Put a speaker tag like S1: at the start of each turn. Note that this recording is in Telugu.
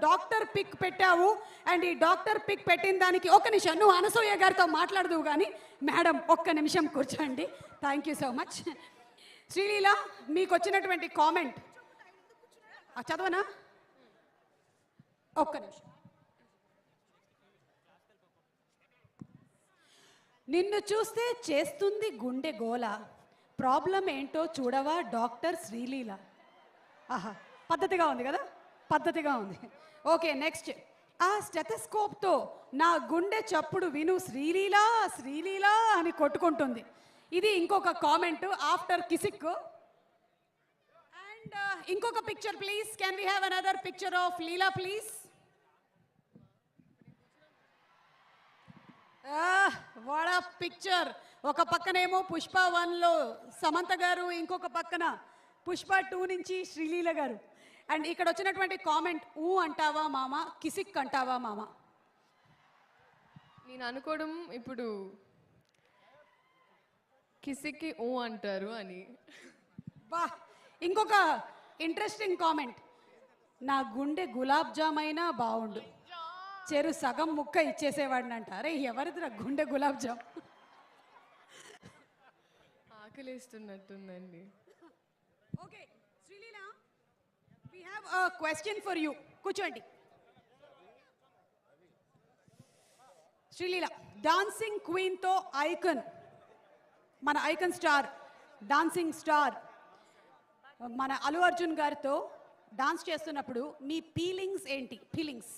S1: డాక్టర్ పిక్ పెట్టావు. అండ్ ఈ డాక్టర్ పిక్ పెట్టిన దానికి ఒక్క నిమిషం నువ్వు అనసూయ గారితో మాట్లాడదువు కానీ మేడం ఒక్క నిమిషం కూర్చోండి. Thank you so much. Sreeleela, మీకు వచ్చినటువంటి కామెంట్ చదవనా? ఒక్క నిమిషం. నిన్ను చూస్తే చేస్తుంది గుండె గోల, ప్రాబ్లం ఏంటో చూడవా డాక్టర్ శ్రీలీల. ఆహా, పద్ధతిగా ఉంది కదా, పద్ధతిగా ఉంది. Okay, next. ఆ స్టెథోస్కోప్తో నా గుండె చప్పుడు విను శ్రీలీల శ్రీలీల అని కొట్టుకుంటుంది. ఇది ఇంకొక కామెంట్ ఆఫ్టర్ కిసిక్. అండ్ ఇంకొక picture please. Can we have another picture of Leela please? What ఆ పిక్చర్. ఒక పక్కనేమో పుష్ప 1లో సమంత గారు, ఇంకొక పక్కన పుష్ప 2 నుంచి శ్రీలీల గారు. అండ్ ఇక్కడ వచ్చినటువంటి కామెంట్, ఊ అంటావా మామ, కిసిక్ అంటావా మామ?
S2: నేను అనుకోవడం ఇప్పుడు కిసిక్కి ఊ అంటారు అని.
S1: బా, ఇంకొక ఇంట్రెస్టింగ్ కామెంట్, నా గుండె గులాబ్ జామ్ అయినా బాగుండు, చెరు సగం ముక్క ఇచ్చేసేవాడిని అంట. అరే ఎవరిదిరా గుండె గులాబ్ జామ్?
S2: ఆకలిస్తున్నట్టుందండి.
S1: Okay Sreeleela, we have a question for you. కూర్చోండి. శ్రీలీల, డాన్సింగ్ క్వీన్తో ఐకన్, మన ఐకన్ స్టార్, డాన్సింగ్ స్టార్ మన అల్లు అర్జున్ గారితో డాన్స్ చేస్తున్నప్పుడు మీ ఫీలింగ్స్ ఏంటి? ఫీలింగ్స్